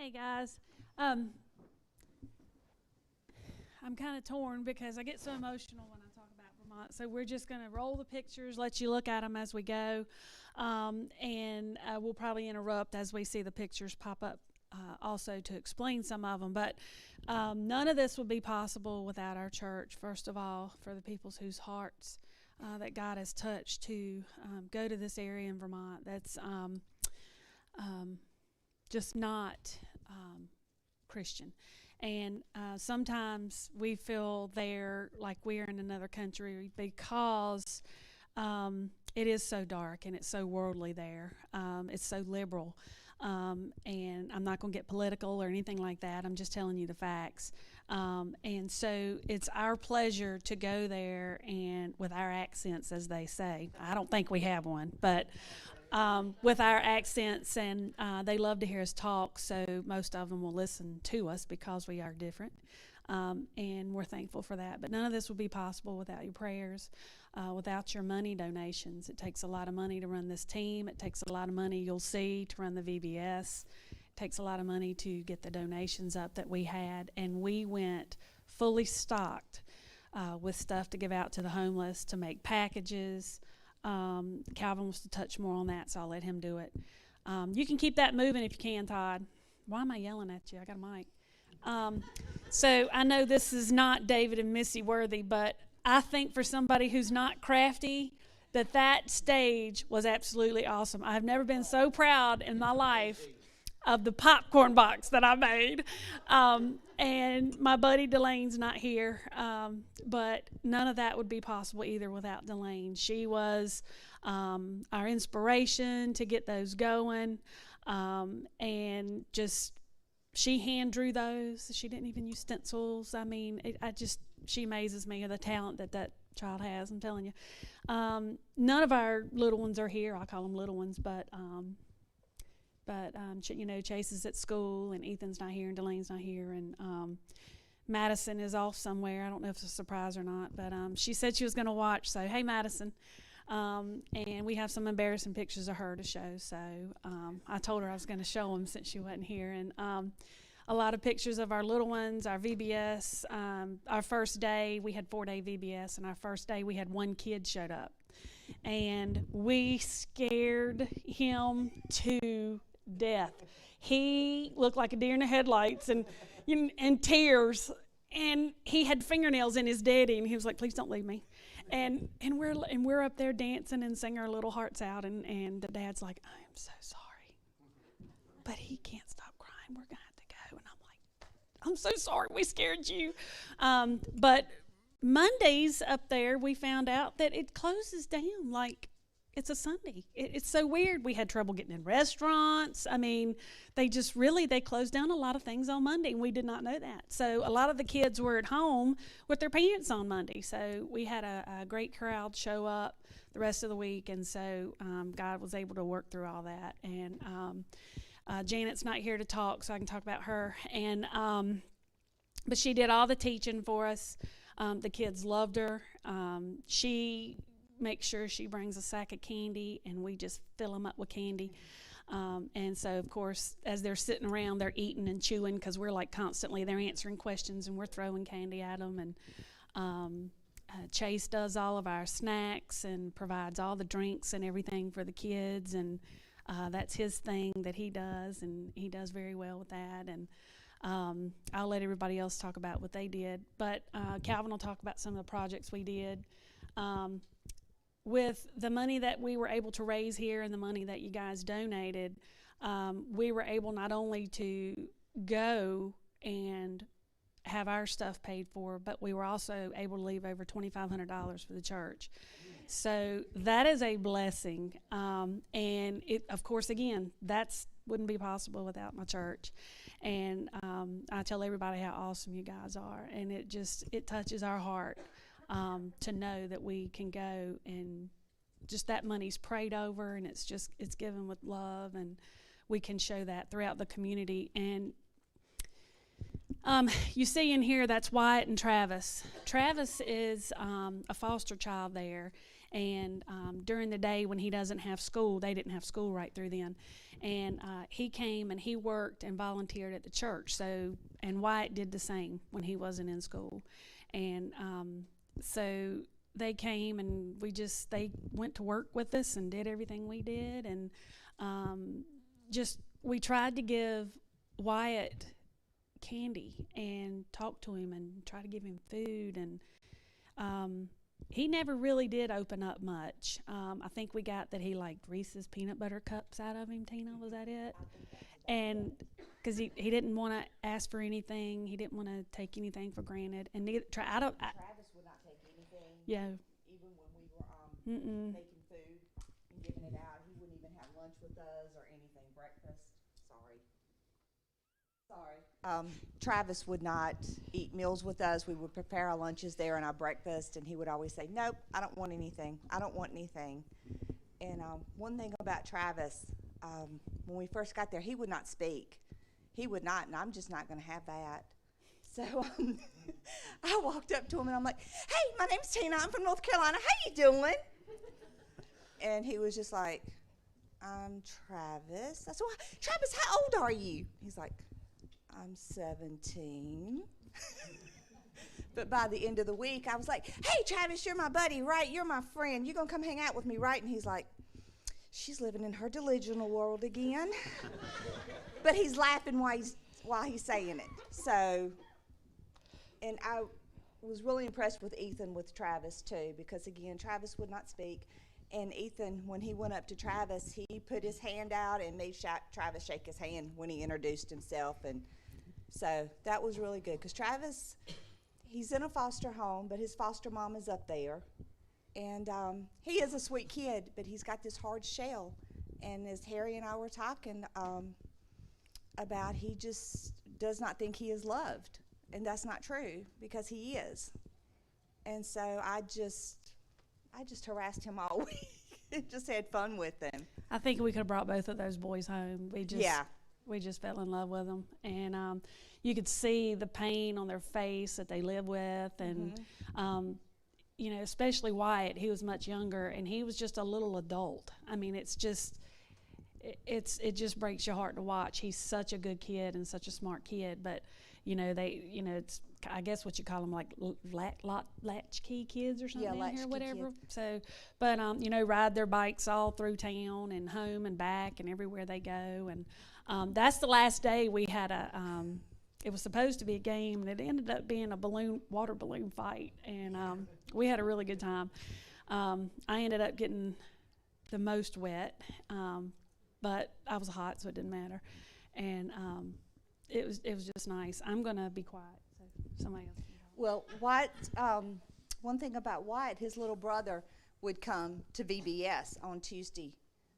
Hey guys, I'm kind of torn because I get so emotional when I talk about Vermont. So we're just going to roll the pictures, let you look at them as we go, and we'll probably interrupt as we see the pictures pop up also to explain some of them. But none of this would be possible without our church, first of all, for the peoples whose hearts that God has touched to go to this area in Vermont. That's just not Christian. And sometimes we feel there like we're in another country because it is so dark and it's so worldly there. It's so liberal. And I'm not going to get political or anything like that. I'm just telling you the facts. And so it's our pleasure to go there and with our accents, as they say. I don't think we have one, but with our accents, and they love to hear us talk, so most of them will listen to us because we are different, and we're thankful for that. But none of this would be possible without your prayers, without your money donations. It takes a lot of money to run this team. It takes a lot of money, you'll see, to run the VBS. It takes a lot of money to get the donations up that we had, and we went fully stocked with stuff to give out to the homeless, to make packages. Calvin wants to touch more on that, so I'll let him do it. You can keep that moving if you can, Todd. Why am I yelling at you? I got a mic. So I know this is not David and Missy worthy, but I think for somebody who's not crafty, that stage was absolutely awesome. I've never been so proud in my life of the popcorn box that I made. And my buddy Delane's not here, but none of that would be possible either without Delane. She was our inspiration to get those going, and just she hand drew those. She didn't even use stencils. I mean, she amazes me of the talent that child has. I'm telling you. None of our little ones are here. I call them little ones, but Chase is at school, and Ethan's not here, and Delane's not here, and Madison is off somewhere. I don't know if it's a surprise or not, but she said she was going to watch, so hey, Madison. And we have some embarrassing pictures of her to show, so I told her I was going to show them since she wasn't here, and a lot of pictures of our little ones, our VBS. Our first day, we had 4-day VBS, and our first day we had one kid showed up, and we scared him to death. He looked like a deer in the headlights and tears, and he had fingernails in his daddy, and he was like, please don't leave me. And we're up there dancing and singing our little hearts out, and the dad's like, I am so sorry, but he can't stop crying, we're gonna have to go. And I'm like, I'm so sorry we scared you. But Mondays up there, we found out that it closes down like it's a Sunday. It's so weird. We had trouble getting in restaurants. I mean, they closed down a lot of things on Monday, and we did not know that. So a lot of the kids were at home with their parents on Monday. So we had a great crowd show up the rest of the week, and so God was able to work through all that. And Janet's not here to talk, so I can talk about her. And but she did all the teaching for us. The kids loved her. She makes sure she brings a sack of candy, and we just fill them up with candy. And so, of course, as they're sitting around, they're eating and chewing because we're like constantly, they're answering questions and we're throwing candy at them. And Chase does all of our snacks and provides all the drinks and everything for the kids. And that's his thing that he does, and he does very well with that. And I'll let everybody else talk about what they did. But Calvin will talk about some of the projects we did. With the money that we were able to raise here and the money that you guys donated, we were able not only to go and have our stuff paid for, but we were also able to leave over $2,500 for the church. So that is a blessing. And it, of course, again, that's wouldn't be possible without my church. And I tell everybody how awesome you guys are, and it touches our heart. To know that we can go and just that money's prayed over, and it's given with love, and we can show that throughout the community. And you see in here, that's Wyatt and Travis. Travis is a foster child there, And during the day when he doesn't have school, they didn't have school right through then. And he came and he worked and volunteered at the church. So, and Wyatt did the same when he wasn't in school. And so they came and they went to work with us and did everything we did. And we tried to give Wyatt candy and talk to him and try to give him food. And he never really did open up much. I think we got that he liked Reese's peanut butter cups out of him. Tina, was that it? And because he didn't want to ask for anything, he didn't want to take anything for granted. And Travis would not take anything. Yeah. Even when we were making food and giving it out, he wouldn't even have lunch with us or anything. Breakfast. Sorry. Travis would not eat meals with us. We would prepare our lunches there and our breakfast, and he would always say, "Nope, I don't want anything. I don't want anything." And one thing about Travis, when we first got there, he would not speak. He would not, and I'm just not going to have that. So I walked up to him, and I'm like, "Hey, my name's Tina. I'm from North Carolina. How you doing?" And he was just like, "I'm Travis." I said, "Well, Travis, how old are you?" He's like, "I'm 17. But by the end of the week, I was like, "Hey, Travis, you're my buddy, right? You're my friend. You're going to come hang out with me, right?" And he's like, "She's living in her delusional world again." But he's laughing while he's saying it. So, and I was really impressed with Ethan with Travis, too, because, again, Travis would not speak. And Ethan, when he went up to Travis, he put his hand out and made Travis shake his hand when he introduced himself. And so that was really good because Travis, he's in a foster home, but his foster mom is up there. And he is a sweet kid, but he's got this hard shell. And as Harry and I were talking about, he just does not think he is loved. And that's not true because he is. And so I just harassed him all week. Just had fun with him. I think we could have brought both of those boys home. We just fell in love with them, and you could see the pain on their face that they live with, and especially Wyatt. He was much younger, and he was just a little adult. I mean, it just breaks your heart to watch. He's such a good kid and such a smart kid, but it's, I guess what you call them, like latchkey kids or something down here, whatever. Kids. So, but ride their bikes all through town and home and back and everywhere they go. And that's the last day we had it was supposed to be a game, and it ended up being a water balloon fight, and we had a really good time. I ended up getting the most wet, but I was hot, so it didn't matter, and it was just nice. I'm gonna be quiet. Somebody else. Well, Wyatt, one thing about Wyatt, his little brother would come to VBS on Tuesday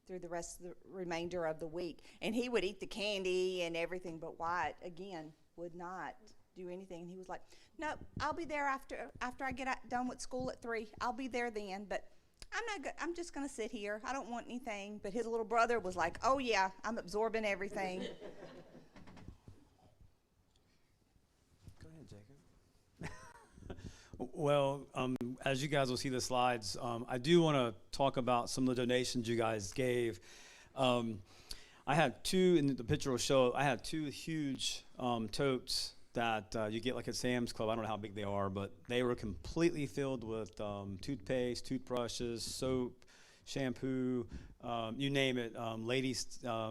through the remainder of the week, and he would eat the candy and everything, but Wyatt, again, would not do anything. He was like, "Nope, I'll be there after I get done with school at 3. I'll be there then, but I'm just going to sit here. I don't want anything." But his little brother was like, "Oh, yeah, I'm absorbing everything." Well, as you guys will see the slides, I do want to talk about some of the donations you guys gave. I had two, in the picture will show, I had two huge totes that you get like at Sam's Club. I don't know how big they are, but they were completely filled with toothpaste, toothbrushes, soap, shampoo, you name it, ladies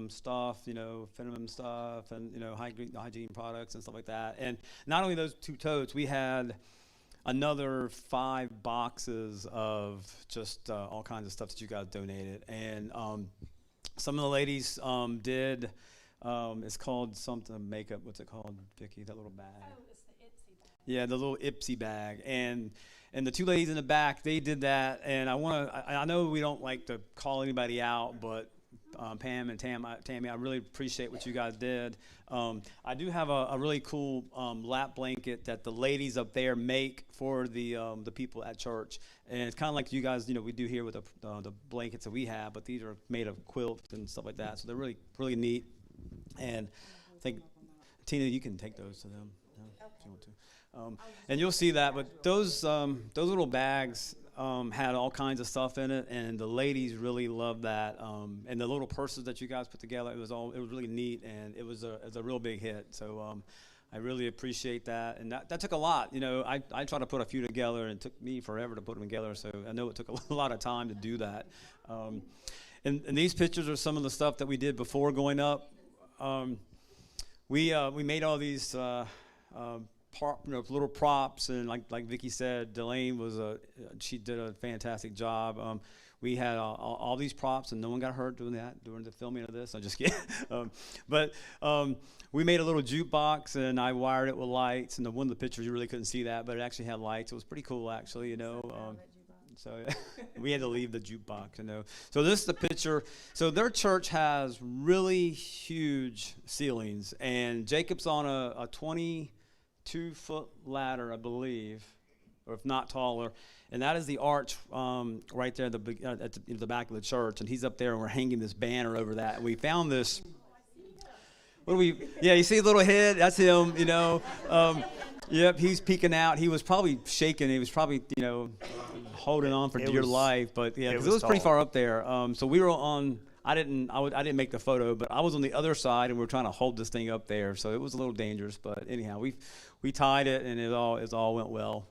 stuff, feminine stuff, and hygiene products and stuff like that. And not only those two totes, we had another 5 boxes of just all kinds of stuff that you guys donated. And some of the ladies did, it's called something makeup. What's it called, Vicki? That little bag. Oh, it's the Ipsy bag. Yeah, the little Ipsy bag. And the two ladies in the back, they did that. And I know we don't like to call anybody out, but Pam and Tammy, I really appreciate what you guys did. I do have a really cool lap blanket that the ladies up there make for the people at church, and it's kind of like you guys, we do here with the blankets that we have, but these are made of quilts and stuff like that, so they're really, really neat. And I think, Tina, you can take those to them if you want to. And you'll see that, but those little bags, had all kinds of stuff in it, and the ladies really loved that. And the little purses that you guys put together, it was really neat, and it was a real big hit. So I really appreciate that, and that took a lot. I tried to put a few together, and it took me forever to put them together. So I know it took a lot of time to do that. And these pictures are some of the stuff that we did before going up. We made all these little props, and like Vicki said, Delane she did a fantastic job. We had all these props, and no one got hurt doing the filming of this. I'm just kidding. But we made a little jukebox, and I wired it with lights. And one of the pictures you really couldn't see that, but it actually had lights. It was pretty cool, actually. So we had to leave the jukebox, So this is the picture. So their church has really huge ceilings, and Jacob's on a 22-foot ladder, I believe, or if not taller. And that is the arch right there at the back of the church. And he's up there, and we're hanging this banner over that. And we found this. Yeah, you see a little head? That's him, Yep, he's peeking out. He was probably shaking. He was probably, holding on for dear life. But yeah, because it was pretty far up there. So we were on. I didn't make the photo, but I was on the other side, and we were trying to hold this thing up there. So it was a little dangerous. But anyhow, we tied it, and it all went well.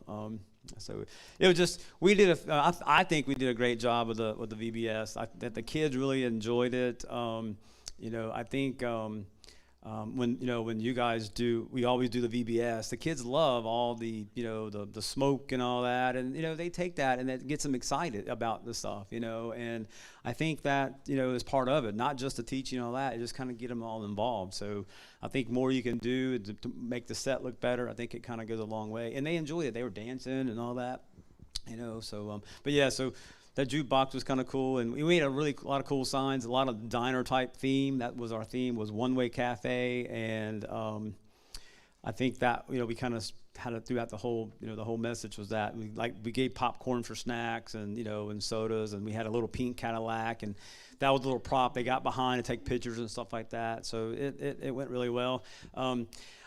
So it was just I think we did a great job with the VBS. That the kids really enjoyed it. I think. When you guys we always do the VBS. The kids love all the smoke and all that, and they take that, and that gets them excited about the stuff, And I think that is part of it, not just the teaching and all that. It just kind of get them all involved. So I think more you can do to make the set look better. I think it kind of goes a long way, and they enjoyed it. They were dancing and all that, So but yeah, so. That jukebox was kind of cool, and we made a lot of cool signs, a lot of diner type theme. That was our theme, was One Way Cafe, and I think that we kind of had it throughout the whole message was that we gave popcorn for snacks and and sodas, and we had a little pink Cadillac, and that was a little prop they got behind to take pictures and stuff like that. So it went really well.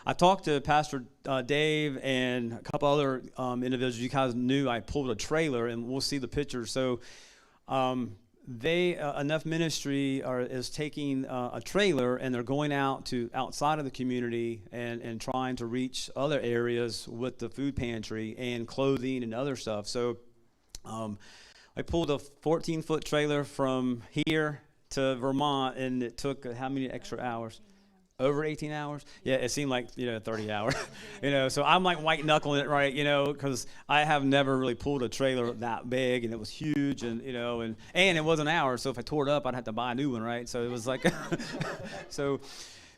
I talked to Pastor Dave and a couple other individuals. You guys knew I pulled a trailer, and we'll see the pictures. So Enough Ministry is taking a trailer, and they're going outside of the community and trying to reach other areas with the food pantry and clothing and other stuff. So I pulled a 14-foot trailer from here to Vermont, and it took how many extra hours? Over 18 hours? Yeah, it seemed like 30 hours. So I'm like white knuckling it, right? Because I have never really pulled a trailer that big, and it was huge, and and it wasn't ours. So if I tore it up, I'd have to buy a new one, right? So it was like,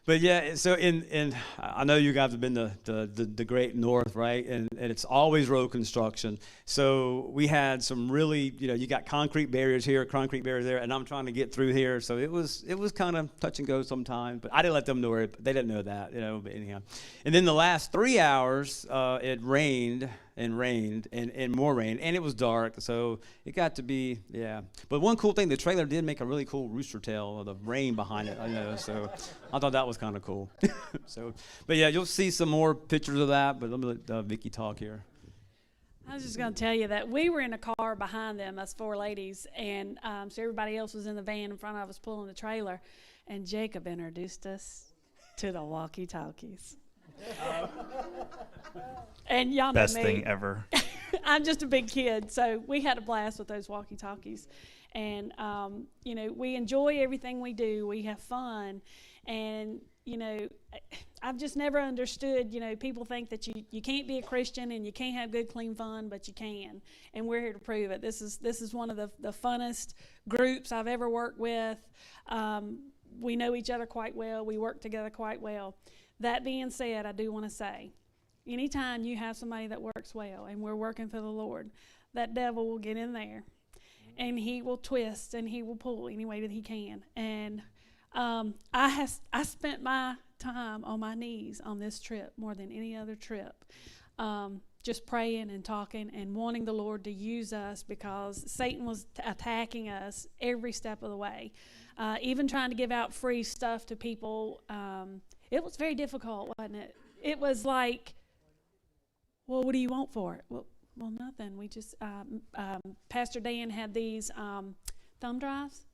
But yeah, so in I know you guys have been to the Great North, right? And it's always road construction. So we had some really, you got concrete barriers here, concrete barriers there, and I'm trying to get through here. So it was kind of touch and go sometimes, but I didn't let them know it. They didn't know that, but anyhow. And then the last 3 hours, it rained and more rain, and it was dark, so it got to be, yeah. But one cool thing, the trailer did make a really cool rooster tail with the rain behind it, so I thought that was kind of cool. But yeah, you'll see some more pictures of that, but let me let Vicki talk here. I was just going to tell you that we were in a car behind them, us four ladies, and so everybody else was in the van in front of us pulling the trailer, and Jacob introduced us to the walkie-talkies. And y'all know Best me. thing ever. I'm just a big kid, so we had a blast with those walkie-talkies. And, we enjoy everything we do. We have fun. And, I've just never understood, people think that you can't be a Christian and you can't have good, clean fun, but you can. And we're here to prove it. This is one of the funnest groups I've ever worked with. We know each other quite well. We work together quite well. That being said, I do want to say, anytime you have somebody that works well and we're working for the Lord, that devil will get in there and he will twist and he will pull any way that he can. And I spent my time on my knees on this trip more than any other trip, just praying and talking and wanting the Lord to use us, because Satan was attacking us every step of the way, even trying to give out free stuff to people. It was very difficult, wasn't it? It was like, well, what do you want for it? Well, Well, nothing. We just, Pastor Dan had these thumb drives.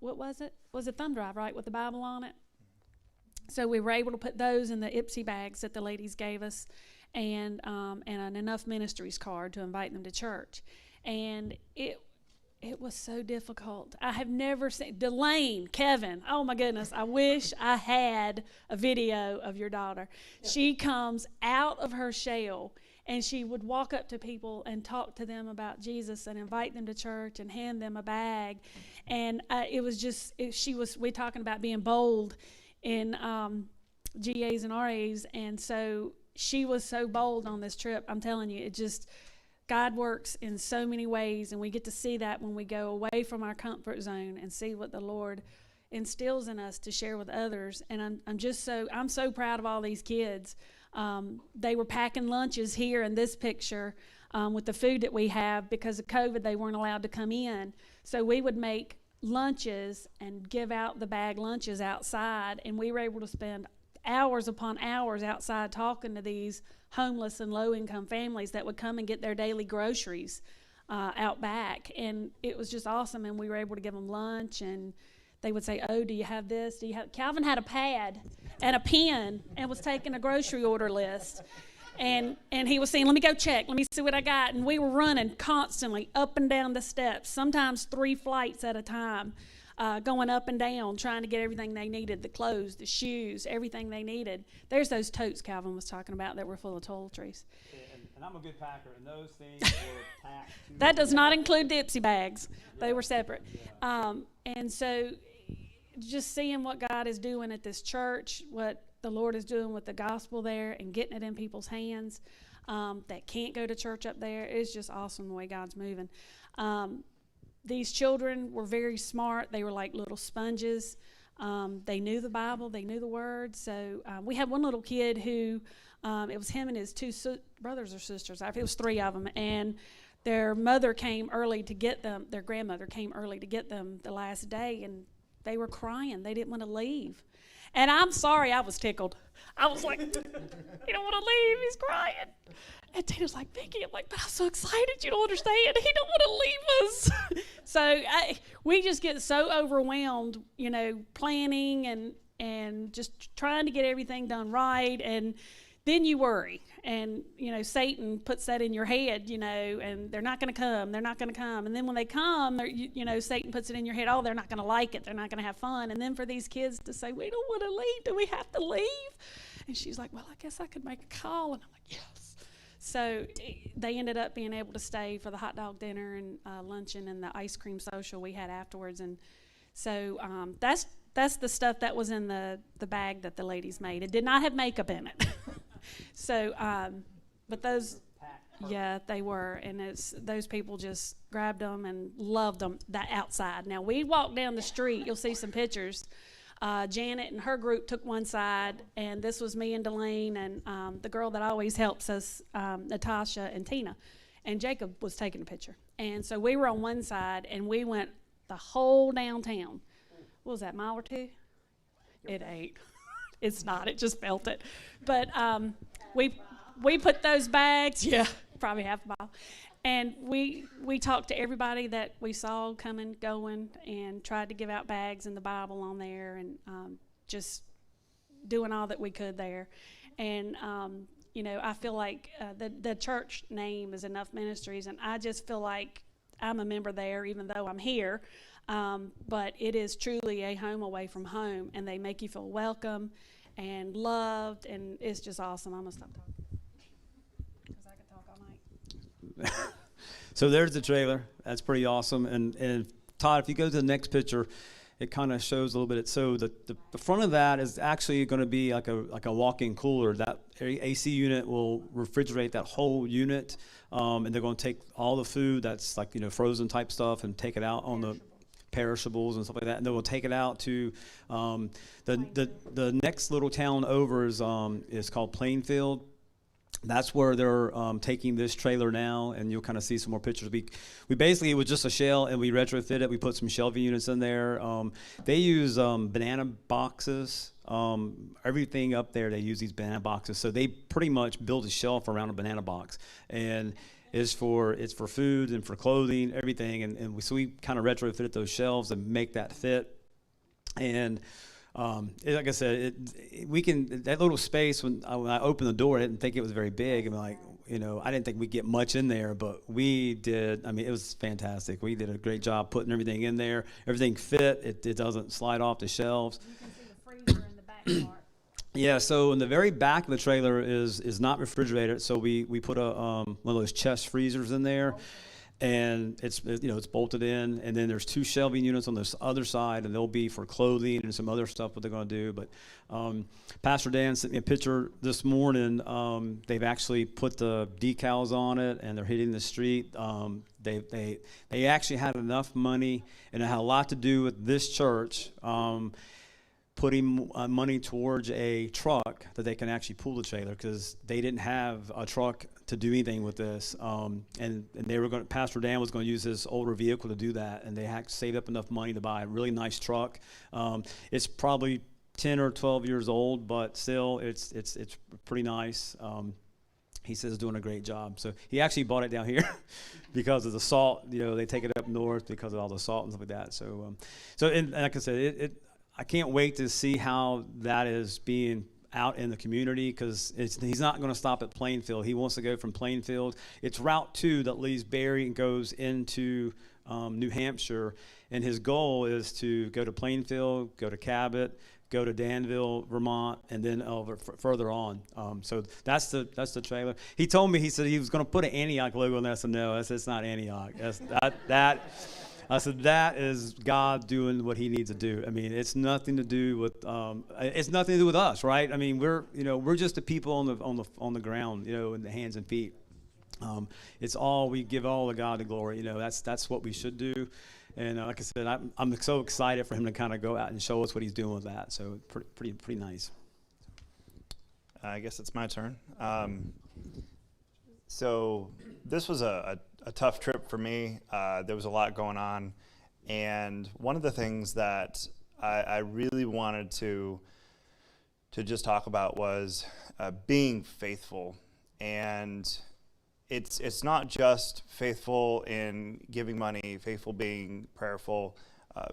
What was it? Was it thumb drive, right, with the Bible on it? So we were able to put those in the Ipsy bags that the ladies gave us, and an Enough Ministries card to invite them to church. And it was so difficult. I have never seen Delane, Kevin. Oh my goodness! I wish I had a video of your daughter. Yeah. She comes out of her shell, and she would walk up to people and talk to them about Jesus and invite them to church and hand them a bag. And it was just we talking about being bold in GAs and RAs, and so she was so bold on this trip. I'm telling you, God works in so many ways, and we get to see that when we go away from our comfort zone and see what the Lord instills in us to share with others. And I'm so proud of all these kids. They were packing lunches here in this picture with the food that we have. Because of COVID, they weren't allowed to come in. So we would make lunches and give out the bag lunches outside, and we were able to spend hours upon hours outside talking to these homeless and low-income families that would come and get their daily groceries out back. And it was just awesome. And we were able to give them lunch, and they would say, "Oh, do you have this? Calvin had a pad and a pen and was taking a grocery order list. And he was saying, "Let me go check. Let me see what I got." And we were running constantly up and down the steps, sometimes 3 flights at a time, going up and down, trying to get everything they needed, the clothes, the shoes, everything they needed. There's those totes Calvin was talking about that were full of toiletries. And I'm a good packer, and those things were packed. That does not include the Ipsy bags. Yeah. They were separate. Yeah. And so just seeing what God is doing at this church, what the Lord is doing with the gospel there and getting it in people's hands that can't go to church up there, is just awesome the way God's moving. These children were very smart. They were like little sponges. They knew the Bible. They knew the Word. So we had one little kid who, it was him and his 2 brothers or sisters. It was 3 of them. And their mother came early to get them. Their grandmother came early to get them the last day, and they were crying. They didn't want to leave. And I'm sorry, I was tickled. I was like, "You don't want to leave? He's crying." And Tina's like, "Vicky," I'm like, "But I'm so excited. You don't understand. He don't want to leave us." So we just get so overwhelmed, planning and just trying to get everything done right. And then you worry. And, Satan puts that in your head, and they're not going to come. They're not going to come. And then when they come, Satan puts it in your head, "Oh, they're not going to like it. They're not going to have fun." And then for these kids to say, "We don't want to leave. Do we have to leave?" And she's like, "Well, I guess I could make a call." And I'm like, "Yes." So they ended up being able to stay for the hot dog dinner and luncheon and the ice cream social we had afterwards. And so that's the stuff that was in the bag that the ladies made. It did not have makeup in it. So, but those, yeah, they were. And those people just grabbed them and loved them that outside. Now, we walked down the street. You'll see some pictures. Janet and her group took one side, and this was me and Delane and the girl that always helps us, Natasha and Tina. And Jacob was taking a picture. And so we were on one side, and we went the whole downtown. What was that, mile or 2? It ain't. It's not. It just felt it. But we put those bags, probably half a mile. And we talked to everybody that we saw coming, going, and tried to give out bags and the Bible on there, and just doing all that we could there. And, I feel like the church name is Enough Ministries, and I just feel like I'm a member there, even though I'm here. But it is truly a home away from home, and they make you feel welcome and loved, and it's just awesome. I'm going to stop talking because I could talk all night. So there's the trailer. That's pretty awesome. And Todd, if you go to the next picture, it kind of shows a little bit. So the front of that is actually going to be like a walk-in cooler. That AC unit will refrigerate that whole unit, and they're going to take all the food that's like frozen type stuff and take it out on the perishables and stuff like that, and then we'll take it out to the next little town over is called Plainfield. That's where they're taking this trailer now, and you'll kind of see some more pictures. We basically, it was just a shell, and we retrofit it. We put some shelving units in there. They use banana boxes. Everything up there, they use these banana boxes. So they pretty much build a shelf around a banana box, and it's for food and for clothing, everything, and so we kind of retrofitted those shelves and make that fit. And like I said, we can, that little space, when I opened the door, I didn't think it was very big. I'm like, I didn't think we'd get much in there, but we did. I mean, it was fantastic. We did a great job putting everything in there. Everything fit. It doesn't slide off the shelves. You can see the freezer in the back part. Yeah, so in the very back of the trailer is not refrigerated. So we put one of those chest freezers in there. And it's bolted in, and then there's 2 shelving units on this other side, and they'll be for clothing and some other stuff what they're going to do. But Pastor Dan sent me a picture this morning. They've actually put the decals on it, and they're hitting the street. They actually had enough money, and it had a lot to do with this church putting money towards a truck that they can actually pull the trailer, because they didn't have a truck to do anything with this, and they were going. Pastor Dan was going to use his older vehicle to do that, and they had saved up enough money to buy a really nice truck. It's probably 10 or 12 years old, but still, it's pretty nice. He says doing a great job. So he actually bought it down here because of the salt. They take it up north because of all the salt and stuff like that. So and like I said, I can't wait to see how that is being out in the community, because he's not going to stop at Plainfield. He wants to go from Plainfield. It's Route 2 that leaves Barry and goes into New Hampshire, and his goal is to go to Plainfield, go to Cabot, go to Danville, Vermont, and then further on. So that's the trailer. He told me, he said he was going to put an Antioch logo on there. I said, no, I said, it's not Antioch. I said, that is God doing what he needs to do. I mean, it's nothing to do with us, right? I mean, we're just the people on the ground, in the hands and feet. It's all, we give all to God the glory. That's what we should do. And like I said, I'm so excited for him to kind of go out and show us what he's doing with that. So pretty nice. I guess it's my turn. So this was a tough trip for me. There was a lot going on, and one of the things that I really wanted to just talk about was being faithful. And it's not just faithful in giving money, faithful being prayerful,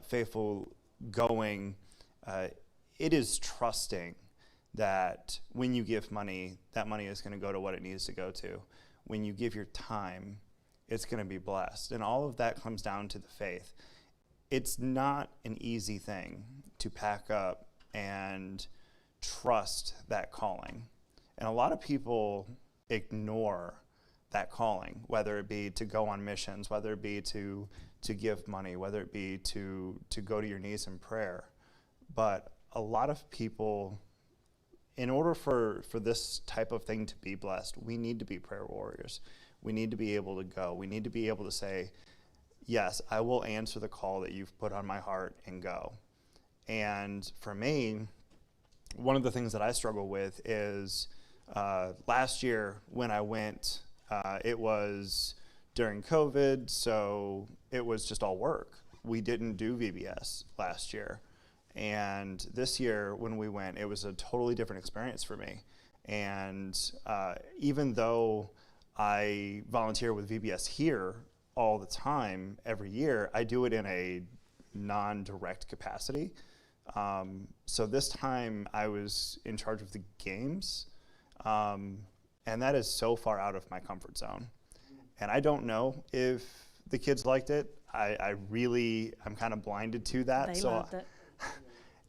faithful going. It is trusting that when you give money, that money is going to go to what it needs to go to. When you give your time, it's going to be blessed. And all of that comes down to the faith. It's not an easy thing to pack up and trust that calling. And a lot of people ignore that calling, whether it be to go on missions, whether it be to give money, whether it be to go to your knees in prayer. But a lot of people, in order for this type of thing to be blessed, we need to be prayer warriors. We need to be able to go. We need to be able to say, yes, I will answer the call that you've put on my heart and go. And for me, one of the things that I struggle with is last year when I went, it was during COVID, so it was just all work. We didn't do VBS last year. And this year when we went, it was a totally different experience for me. And even though I volunteer with VBS here all the time, every year, I do it in a non-direct capacity. So this time I was in charge of the games, and that is so far out of my comfort zone. And I don't know if the kids liked it. I'm kind of blinded to that. They loved it.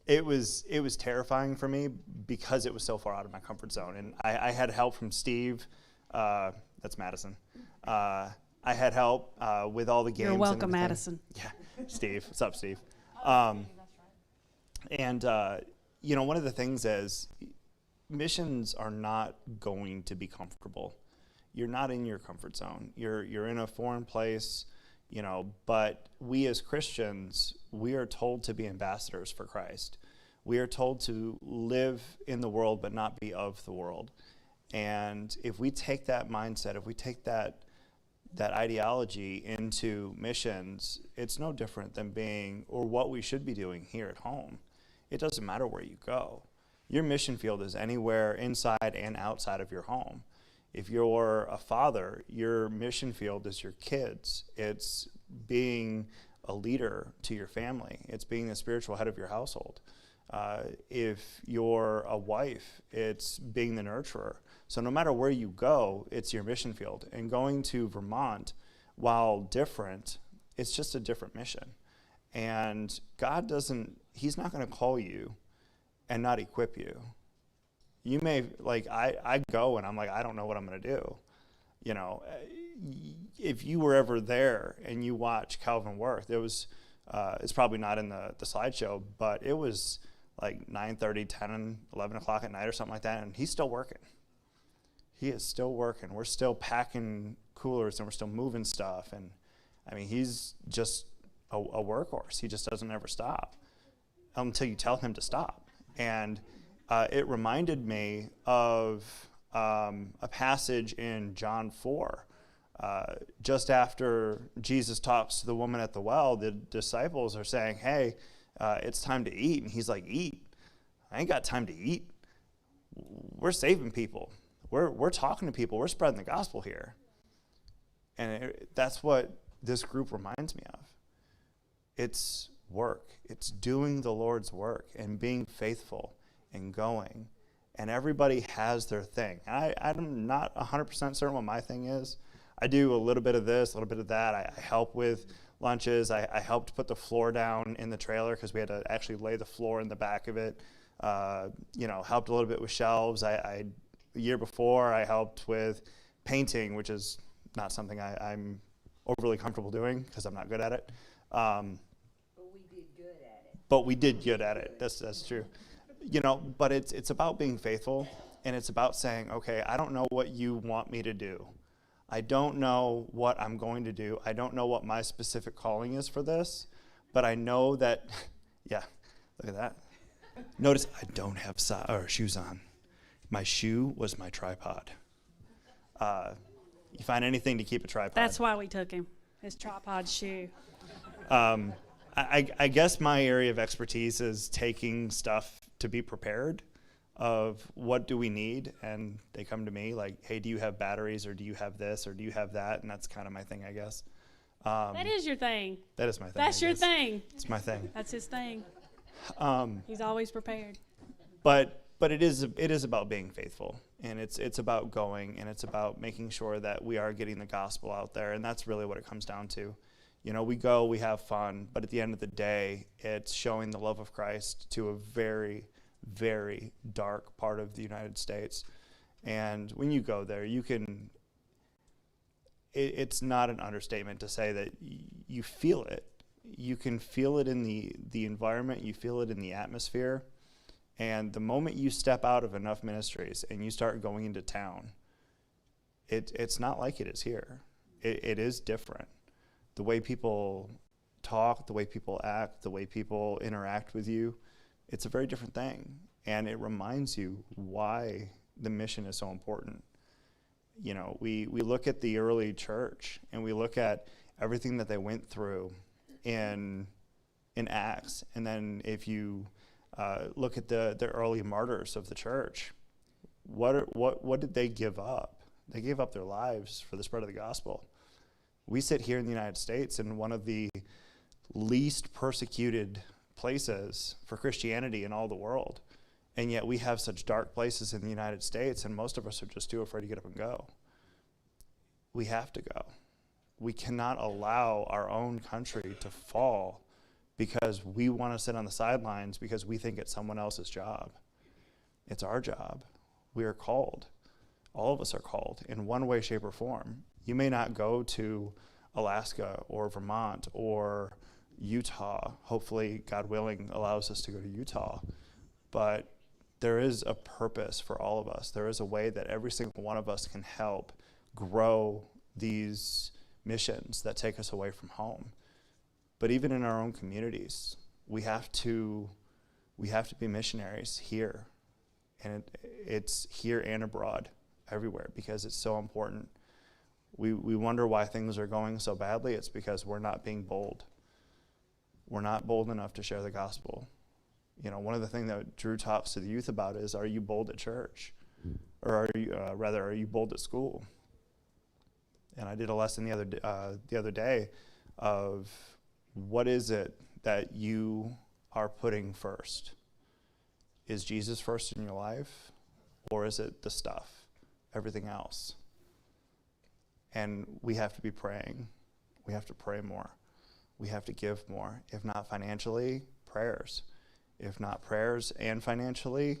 It was terrifying for me because it was so far out of my comfort zone. And I had help from Steve. That's Madison. I had help with all the games. You're welcome, and Madison. Yeah, Steve. What's up, Steve? And one of the things is missions are not going to be comfortable. You're not in your comfort zone. You're in a foreign place, but we as Christians, we are told to be ambassadors for Christ. We are told to live in the world but not be of the world. And if we take that mindset, if we take that ideology into missions, it's no different than being, or what we should be doing here at home. It doesn't matter where you go. Your mission field is anywhere inside and outside of your home. If you're a father, your mission field is your kids. It's being a leader to your family. It's being the spiritual head of your household. If you're a wife, it's being the nurturer. So no matter where you go, it's your mission field. And going to Vermont, while different, it's just a different mission. And God he's not going to call you and not equip you. You may, I go and I'm like, I don't know what I'm going to do. You know, if you were ever there and you watch Calvin work, it's probably not in the slideshow, but it was like 9:30, 10, 11 o'clock at night or something like that, and he's still working. He is still working. We're still packing coolers and we're still moving stuff. And I mean, he's just a workhorse. He just doesn't ever stop until you tell him to stop. And it reminded me of a passage in John 4. Just after Jesus talks to the woman at the well, the disciples are saying, hey, it's time to eat. And he's like, eat? I ain't got time to eat. We're saving people. We're talking to people. We're spreading the gospel here. And that's what this group reminds me of. It's work. It's doing the Lord's work and being faithful and going. And everybody has their thing. I'm not 100% certain what my thing is. I do a little bit of this, a little bit of that. I help with lunches. I helped put the floor down in the trailer because we had to actually lay the floor in the back of it. Helped a little bit with shelves. The year before, I helped with painting, which is not something I'm overly comfortable doing because I'm not good at it. But we did good at it. That's true. But it's about being faithful, and it's about saying, okay, I don't know what you want me to do. I don't know what I'm going to do. I don't know what my specific calling is for this, but I know that, yeah, look at that. Notice I don't have shoes on. My shoe was my tripod. You find anything to keep a tripod. That's why we took him, his tripod shoe. I guess my area of expertise is taking stuff to be prepared of what do we need, and they come to me like, hey, do you have batteries, or do you have this, or do you have that? And that's kind of my thing, I guess. That is your thing. That is my thing. That's your thing. It's my thing. That's his thing. He's always prepared. But it is about being faithful, and it's about going, and it's about making sure that we are getting the gospel out there, and that's really what it comes down to. We go, we have fun, but at the end of the day, it's showing the love of Christ to a very, very dark part of the United States. And when you go there, it's not an understatement to say that you feel it. You can feel it in the environment, you feel it in the atmosphere. And the moment you step out of enough ministries and you start going into town, it's not like it is here. It is different. The way people talk, the way people act, the way people interact with you, it's a very different thing. And it reminds you why the mission is so important. We look at the early church and we look at everything that they went through in Acts. And then if you look at the early martyrs of the church, what did they give up? They gave up their lives for the spread of the gospel. We sit here in the United States in one of the least persecuted places for Christianity in all the world. And yet we have such dark places in the United States, and most of us are just too afraid to get up and go. We have to go. We cannot allow our own country to fall because we want to sit on the sidelines because we think it's someone else's job. It's our job. We are called. All of us are called in one way, shape, or form. You may not go to Alaska or Vermont or Utah. Hopefully, God willing, allows us to go to Utah. But there is a purpose for all of us. There is a way that every single one of us can help grow these missions that take us away from home. But even in our own communities, we have to be missionaries here. And it's here and abroad, everywhere, because it's so important. We wonder why things are going so badly. It's because we're not being bold. We're not bold enough to share the gospel. One of the things that Drew talks to the youth about is, are you bold at church? Or or are you bold at school? And I did a lesson the other day of what is it that you are putting first? Is Jesus first in your life, or is it the stuff, everything else? And we have to be praying. We have to pray more. We have to give more. If not financially, prayers. If not prayers and financially,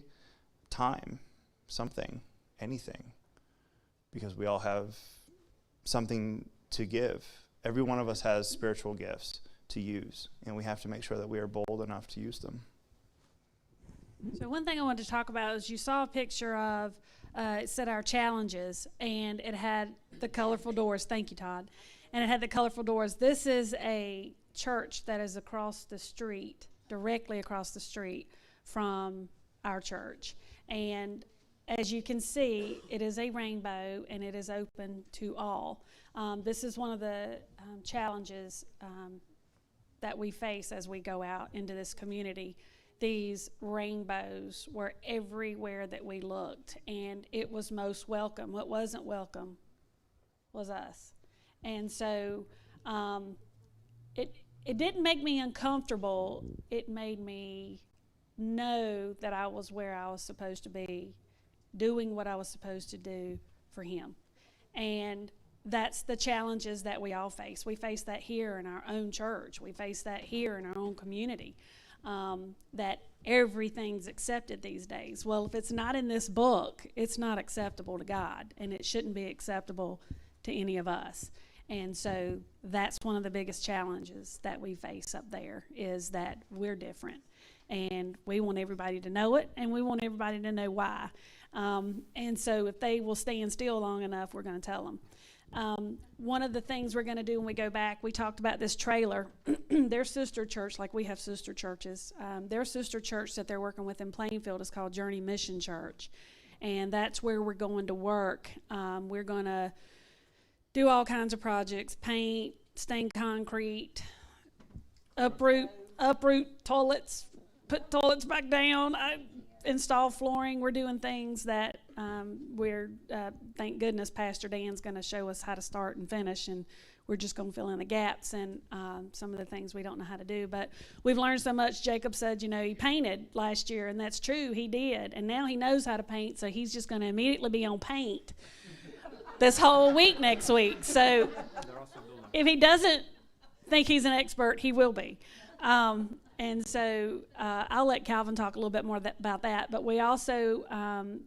time, something, anything. Because we all have something to give. Every one of us has spiritual gifts to use, and we have to make sure that we are bold enough to use them. So one thing I wanted to talk about is you saw a picture of, it said our challenges, and it had the colorful doors. Thank you, Todd. And it had the colorful doors. This is a church that is across the street, directly across the street from our church. And as you can see, it is a rainbow, and it is open to all. This is one of the challenges that we face as we go out into this community. These rainbows were everywhere that we looked, and it was most welcome. What wasn't welcome was us. And so it didn't make me uncomfortable. It made me know that I was where I was supposed to be, doing what I was supposed to do for him. And that's the challenges that we all face. We face that here in our own church. We face that here in our own community. That everything's accepted these days. Well, if it's not in this book, it's not acceptable to God, and it shouldn't be acceptable to any of us. And so that's one of the biggest challenges that we face up there, is that we're different, and we want everybody to know it, and we want everybody to know why. And so if they will stand still long enough, we're going to tell them. One of the things we're going to do when we go back, we talked about this trailer. Their sister church, like we have sister churches, their sister church that they're working with in Plainfield is called Journey Mission Church. And that's where we're going to work. We're going to do all kinds of projects: paint, stain concrete, uproot toilets, put toilets back down, install flooring. We're doing things that thank goodness Pastor Dan's going to show us how to start and finish, and we're just going to fill in the gaps and some of the things we don't know how to do. But we've learned so much. Jacob said, he painted last year, and that's true, he did. And now he knows how to paint, so he's just going to immediately be on paint this whole week next week. So if he doesn't think he's an expert, he will be. And so I'll let Calvin talk a little bit more about that. But we also,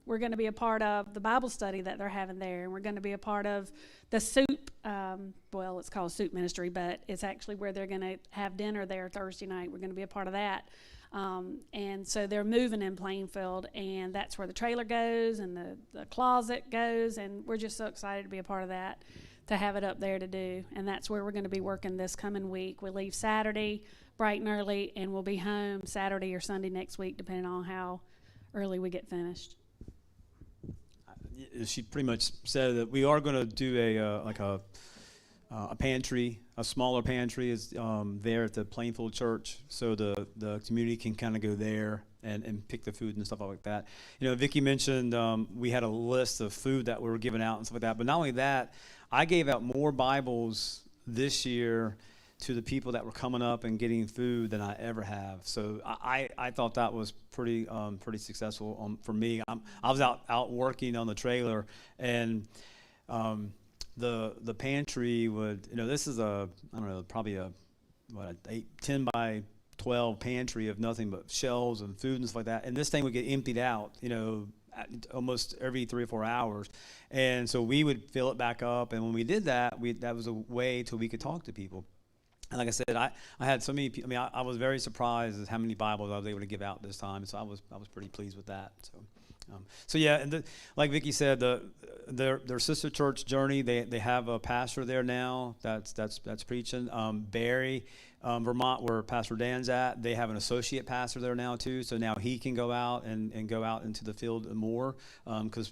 we're going to be a part of the Bible study that they're having there. And we're going to be a part of the soup, it's called Soup Ministry, but it's actually where they're going to have dinner there Thursday night. We're going to be a part of that. And so they're moving in Plainfield, and that's where the trailer goes and the closet goes. And we're just so excited to be a part of that, to have it up there to do. And that's where we're going to be working this coming week. We leave Saturday bright and early, and we'll be home Saturday or Sunday next week, depending on how early we get finished. She pretty much said that we are going to do a pantry, a smaller pantry is there at the Plainfield Church, so the community can kind of go there and pick the food and stuff like that. Vicki mentioned we had a list of food that we were giving out and stuff like that, but not only that, I gave out more Bibles this year to the people that were coming up and getting food than I ever have. So I thought that was pretty successful for me. I was out working on the trailer, and the pantry would, this is probably a 10 by 12 pantry of nothing but shelves and food and stuff like that. And this thing would get emptied out, almost every 3 or 4 hours. And so we would fill it back up. And when we did that, that was a way till we could talk to people. And like I said, I had so many people. I was very surprised at how many Bibles I was able to give out this time. So I was pretty pleased with that. So yeah, and like Vicki said, their sister church Journey, they have a pastor there now that's preaching. Barry, Vermont, where Pastor Dan's at, they have an associate pastor there now too. So now he can go out and go out into the field more, because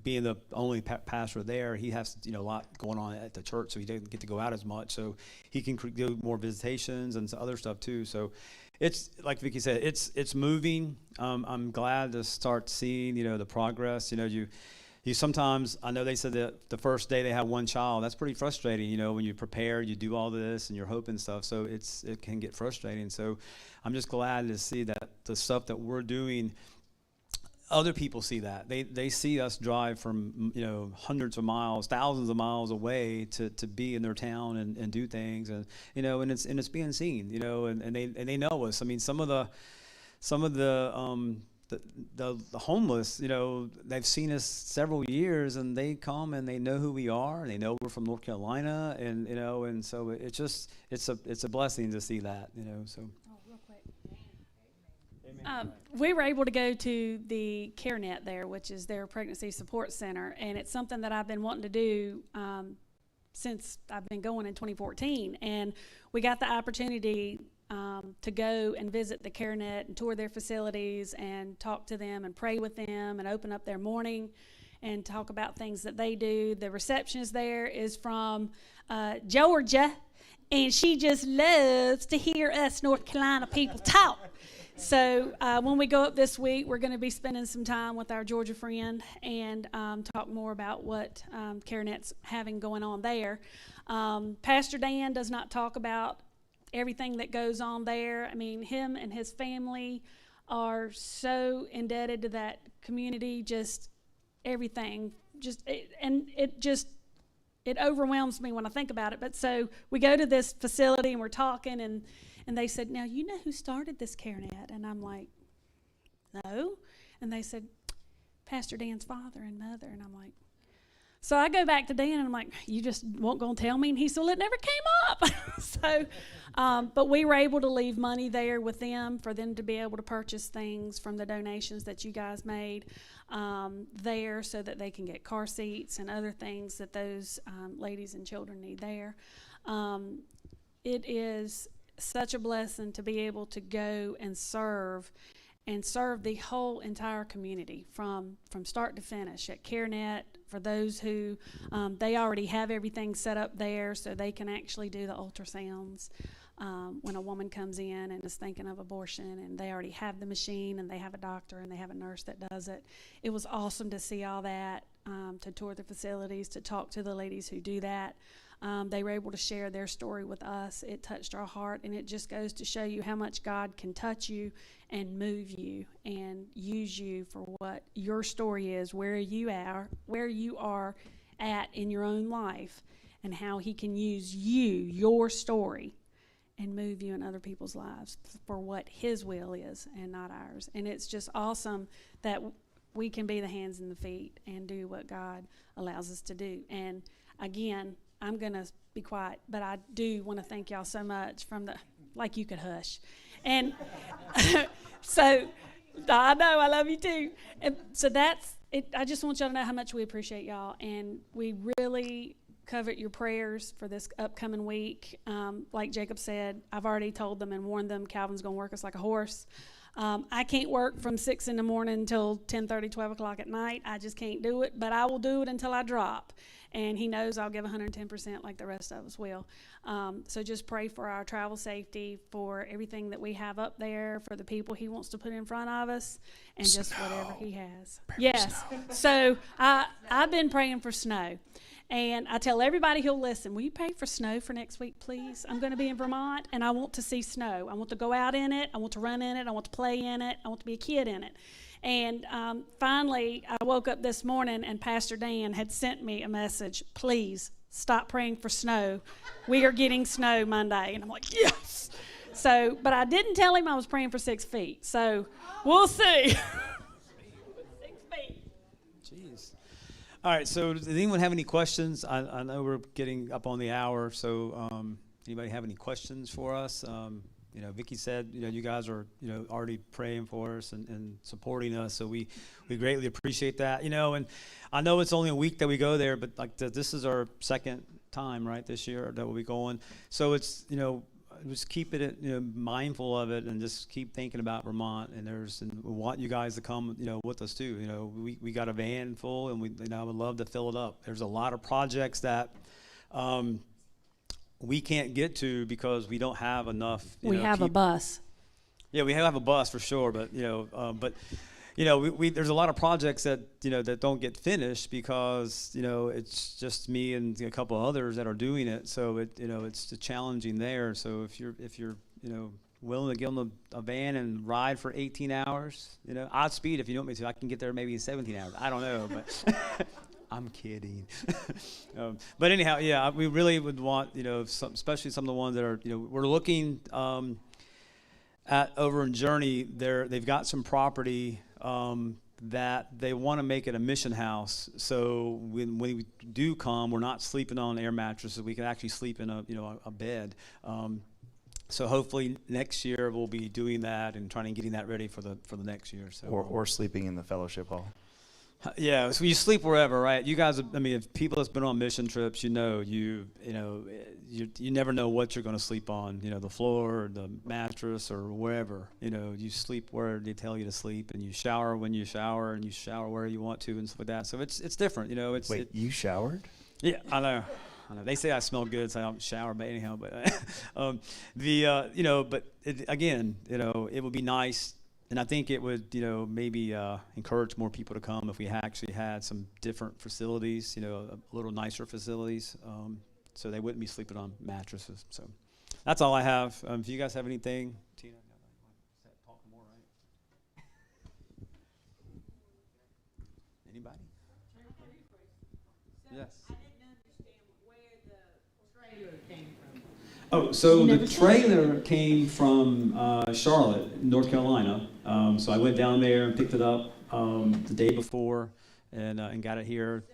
being the only pastor there, he has a lot going on at the church, so he doesn't get to go out as much. So he can do more visitations and some other stuff too. So It's like Vicky said, it's moving. I'm glad to start seeing, the progress. You sometimes, I know they said that the first day they have one child. That's pretty frustrating. When you prepare, you do all this and you're hoping stuff. So it can get frustrating. So I'm just glad to see that the stuff that we're doing, other people see that. They see us drive from, hundreds of miles, thousands of miles away to be in their town and do things. And, and it's being seen, and they know us. I mean, some of the homeless, they've seen us several years, and they come and they know who we are, and they know we're from North Carolina, and and so it's a blessing to see that, So. Oh, real quick. We were able to go to the CareNet there, which is their pregnancy support center, and it's something that I've been wanting to do since I've been going in 2014, and we got the opportunity to go and visit the CareNet and tour their facilities and talk to them and pray with them and open up their morning and talk about things that they do. The receptionist there is from Georgia, and she just loves to hear us North Carolina people talk. So when we go up this week, we're going to be spending some time with our Georgia friend and talk more about what CareNet's having going on there. Pastor Dan does not talk about everything that goes on there. I mean, him and his family are so indebted to that community, just everything. It overwhelms me when I think about it. But so we go to this facility and we're talking, and they said, now, you know who started this CareNet? And I'm like, no. And they said, Pastor Dan's father and mother. And I'm like, so I go back to Dan, and I'm like, you just won't go and tell me? And he said, well, it never came up. So, but we were able to leave money there with them for them to be able to purchase things from the donations that you guys made there, so that they can get car seats and other things that those ladies and children need there. It is such a blessing to be able to go and serve the whole entire community from start to finish at CareNet. For those who they already have everything set up there, so they can actually do the ultrasounds when a woman comes in and is thinking of abortion, and they already have the machine, and they have a doctor, and they have a nurse that does it. It was awesome to see all that, to tour the facilities, to talk to the ladies who do that. They were able to share their story with us. It touched our heart, and it just goes to show you how much God can touch you and move you and use you for what your story is, where you are at in your own life, and how He can use your story, and move you in other people's lives for what His will is and not ours. And it's just awesome that we can be the hands and the feet and do what God allows us to do. And again, I'm going to be quiet, but I do want to thank y'all so much like you could hush. And so I know I love you too. And so that's it. I just want y'all to know how much we appreciate y'all. And we really covet your prayers for this upcoming week. Like Jacob said, I've already told them and warned them Calvin's going to work us like a horse. I can't work from 6 in the morning until 10:30, 12 o'clock at night. I just can't do it, but I will do it until I drop. And he knows I'll give 110% like the rest of us will. So just pray for our travel safety, for everything that we have up there, for the people He wants to put in front of us, and just whatever He has. Yes. So I've been praying for snow. And I tell everybody who'll listen, will you pray for snow for next week, please? I'm going to be in Vermont, and I want to see snow. I want to go out in it. I want to run in it. I want to play in it. I want to be a kid in it. And finally, I woke up this morning, and Pastor Dan had sent me a message, please stop praying for snow. We are getting snow Monday. And I'm like, yes. So, but I didn't tell him I was praying for 6 feet. So we'll see. 6 feet. Jeez. All right, so does anyone have any questions? I know we're getting up on the hour, so anybody have any questions for us? Vicky said, you guys are, already praying for us and supporting us, so we greatly appreciate that. And I know it's only a week that we go there, but this is our second time, right, this year that we'll be going. So it's, just keep it, mindful of it, and just keep thinking about Vermont. And we want you guys to come, with us too. We got a van full, and I would love to fill it up. There's a lot of projects that we can't get to because we don't have enough. We have a bus. Yeah, we have a bus for sure, but there's a lot of projects that that don't get finished because it's just me and a couple others that are doing it. So it's challenging there. So if you're willing to get on a van and ride for 18 hours, odd speed if you want me to, I can get there maybe in 17 hours. I don't know, but I'm kidding. But anyhow, yeah, we really would want especially some of the ones that are we're looking at over in Journey. They've got some property that they want to make it a mission house. So when we do come, we're not sleeping on air mattresses. We can actually sleep in a bed. So hopefully next year we'll be doing that and trying to getting that ready for the next year. So or sleeping in the fellowship hall. Yeah, so you sleep wherever, right? You guys, if people that's been on mission trips, you never know what you're going to sleep on. The floor, or the mattress, or wherever. You sleep where they tell you to sleep, and you shower when you shower, and you shower where you want to, and stuff like that. So it's different. Wait, you showered? Yeah, I know. They say I smell good, so I don't shower, but anyhow. But again, it would be nice. And I think it would, maybe encourage more people to come if we actually had some different facilities, a little nicer facilities, so they wouldn't be sleeping on mattresses. So that's all I have. If you guys have anything, Tina, talk more, right? Anybody? Yes. I didn't understand where the trailer came from. Oh, so the trailer came from Charlotte, North Carolina. So I went down there and picked it up the day before and got it here.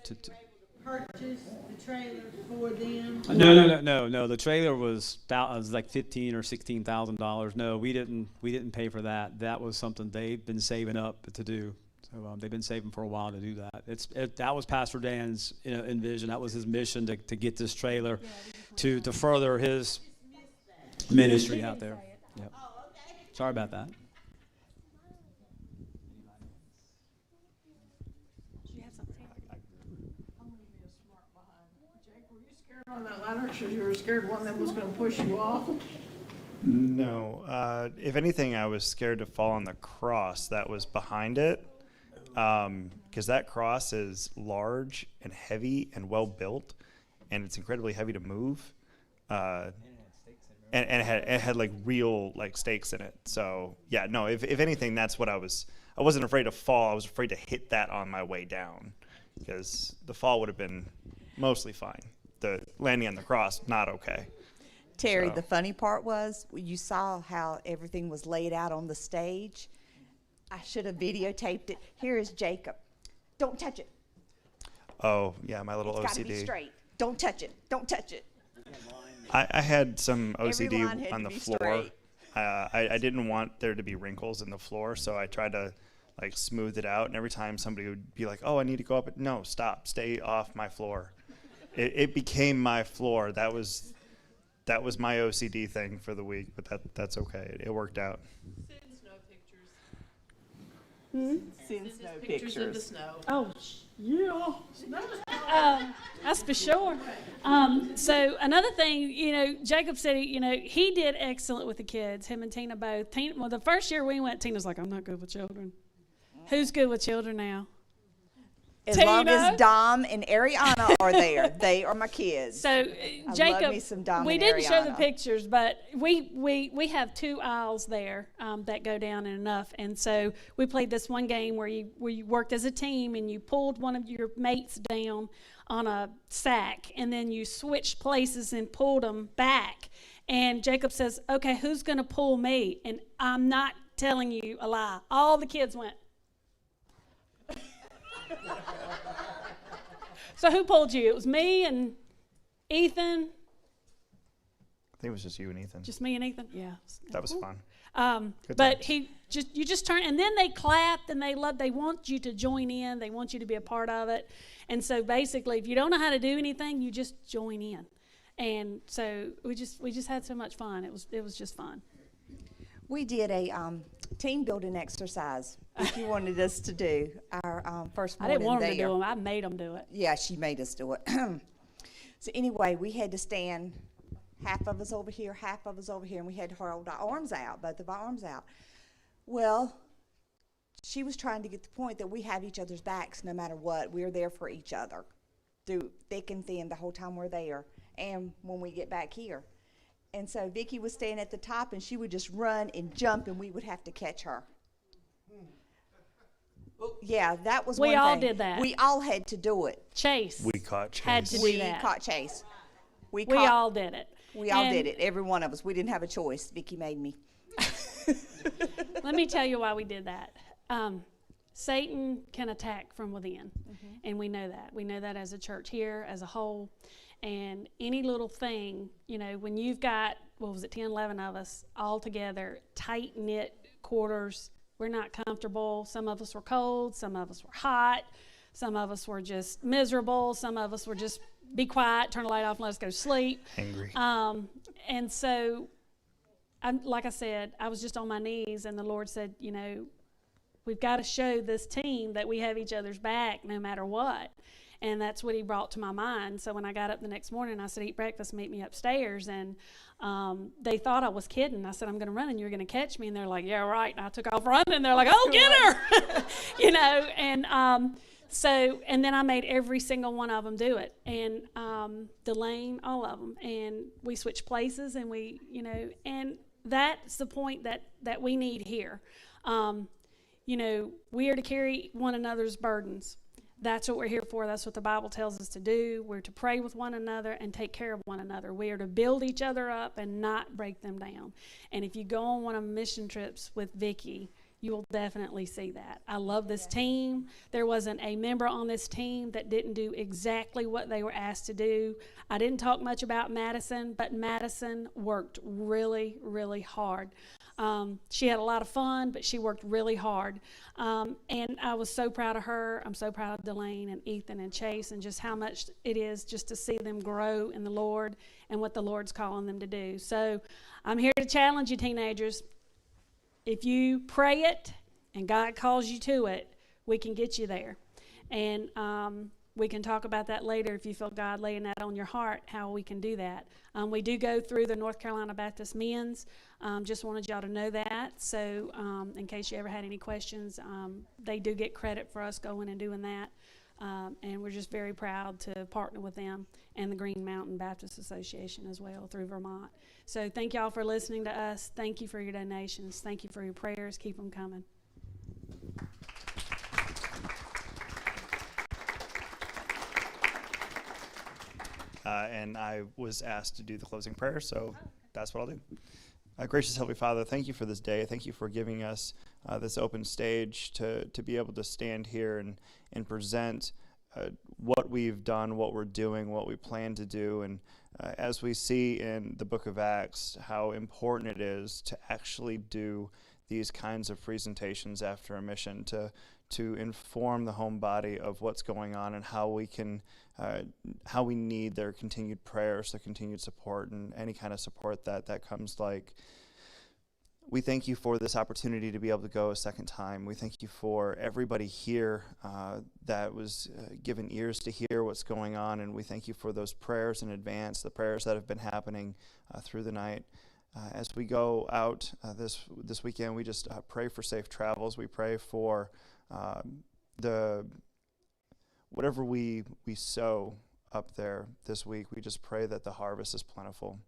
Purchase the trailer for them? No. The trailer was like $15,000 or $16,000. No, we didn't pay for that. That was something they've been saving up to do. So they've been saving for a while to do that. That was Pastor Dan's envision. That was his mission to get this trailer to further his ministry out there. Yep. Sorry about that. On that ladder, because you were scared one of them was going to push you off? No. If anything, I was scared to fall on the cross that was behind it, because that cross is large and heavy and well built, and it's incredibly heavy to move. And it had like real like stakes in it. So yeah, no. If anything, that's what I wasn't afraid to fall. I was afraid to hit that on my way down, because the fall would have been mostly fine. The landing on the cross, not okay. Terry, So- the funny part was you saw how everything was laid out on the stage. I should have videotaped it. Here is Jacob. Don't touch it. Oh yeah, my little It's got to be OCD. straight. Don't touch it. Don't touch it. I had some Every OCD line had on to the be floor. straight. I didn't want there to be wrinkles in the floor, so I tried to like smooth it out. And every time somebody would be like, "Oh, I need to go up," no, stop, stay off my floor. It became my floor. That was my OCD thing for the week, but that's okay. It worked out. Send snow pictures. Send snow Pictures of the snow. Oh, yeah. That's for sure. So another thing, Jacob said, he did excellent with the kids, him and Tina both. Well, the first year we went, Tina's like, I'm not good with children. Who's good with children now? As long Tina? as Dom and Ariana are there, they are my kids. So love Jacob, me some Dom we and didn't show the Ariana. pictures, but we have 2 aisles there that go down in enough, and so we played this one game where you worked as a team and you pulled one of your mates down on a sack, and then you switched places and pulled them back. And Jacob says, "Okay, who's going to pull me?" And I'm not telling you a lie. All the kids went. So who pulled you? It was me and Ethan. I think it was just you and Ethan. Just me and Ethan. Yeah. That was fun. Good But times. you just turn, and then they clapped and they want you to join in. They want you to be a part of it. And so basically, if you don't know how to do anything, you just join in. And so we just had so much fun. It was just fun. We did a team building exercise that you wanted us to do our first I morning didn't want them there. to do them. I made them do it. Yeah, she made us do it. So anyway, we had to stand half of us over here, half of us over here, and we had to hold our arms out, both of our arms out. Well, she was trying to get the point that we have each other's backs no matter what. We're there for each other through thick and thin the whole time we're there and when we get back here. And so Vicki was staying at the top, and she would just run and jump, and we would have to catch her. Yeah, that was one We thing. all did that. We all had to do it. Chase We caught Chase. had to do We that. caught Chase. We all did it. We all And did it. Every one of us. We didn't have a choice. Vicki made me. Let me tell you why we did that. Satan can attack from within, and we know that. We know that as a church here, as a whole. And any little thing, you know, when you've got, 10, 11 of us all together, tight-knit quarters, we're not comfortable. Some of us were cold. Some of us were hot. Some of us were just miserable. Some of us were just be quiet, turn the light off, and let us go to sleep. Angry. And so, like I said, I was just on my knees, and the Lord said, you know, we've got to show this team that we have each other's back no matter what. And that's what he brought to my mind. So when I got up the next morning, I said, eat breakfast, meet me upstairs. And they thought I was kidding. I said, I'm going to run and you're going to catch me. And they're like, yeah, right. And I took off running. And they're like, oh, get her. You know, and and then I made every single one of them do it. And Delane, all of them. And we switched places, and we, you know, and that's the point that we need here. You know, we are to carry one another's burdens. That's what we're here for. That's what the Bible tells us to do. We're to pray with one another and take care of one another. We are to build each other up and not break them down. And if you go on one of the mission trips with Vicki, you will definitely see that. I love this team. There wasn't a member on this team that didn't do exactly what they were asked to do. I didn't talk much about Madison, but Madison worked really, really hard. She had a lot of fun, but she worked really hard. And I was so proud of her. I'm so proud of Delane and Ethan and Chase, and just how much it is just to see them grow in the Lord and what the Lord's calling them to do. So I'm here to challenge you, teenagers. If you pray it and God calls you to it, we can get you there. And we can talk about that later if you feel God laying that on your heart, how we can do that. We do go through the North Carolina Baptist Men's. Just wanted y'all to know that. So in case you ever had any questions, they do get credit for us going and doing that. And we're just very proud to partner with them and the Green Mountain Baptist Association as well through Vermont. So thank y'all for listening to us. Thank you for your donations. Thank you for your prayers. Keep them coming. And I was asked to do the closing prayer, so that's what I'll do. Gracious Heavenly Father, thank you for this day. Thank you for giving us this open stage to be able to stand here and present what we've done, what we're doing, what we plan to do. And as we see in the book of Acts, how important it is to actually do these kinds of presentations after a mission, to inform the home body of what's going on and how we need their continued prayers, their continued support, and any kind of support that comes. Like, we thank you for this opportunity to be able to go a second time. We thank you for everybody here that was given ears to hear what's going on, and we thank you for those prayers in advance, the prayers that have been happening through the night. As we go out this weekend, we just pray for safe travels. We pray for whatever we sow up there this week. We just pray that the harvest is plentiful.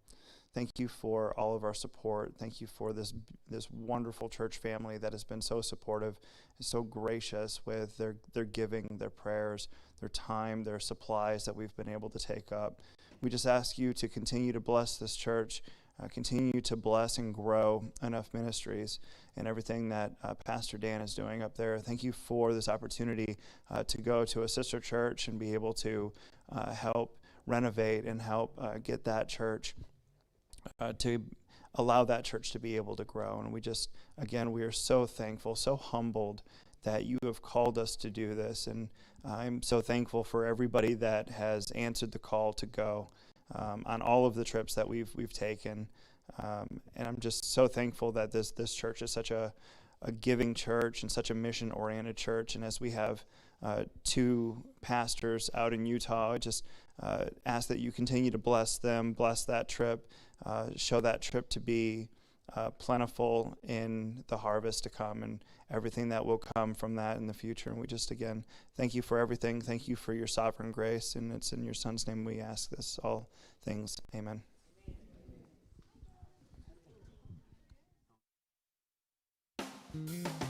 Thank you for all of our support. Thank you for this wonderful church family that has been so supportive, so gracious with their giving, their prayers, their time, their supplies that we've been able to take up. We just ask you to continue to bless this church, continue to bless and grow Enough Ministries and everything that Pastor Dan is doing up there. Thank you for this opportunity to go to a sister church and be able to help renovate and help get that church to allow that church to be able to grow. And we just, again, we are so thankful, so humbled that you have called us to do this. And I'm so thankful for everybody that has answered the call to go on all of the trips that we've taken. And I'm just so thankful that this church is such a giving church and such a mission-oriented church. And as we have two pastors out in Utah, I just ask that you continue to bless them, bless that trip, show that trip to be plentiful in the harvest to come and everything that will come from that in the future. And we just, again, thank you for everything. Thank you for your sovereign grace. And it's in your Son's name we ask this, all things. Amen. Amen.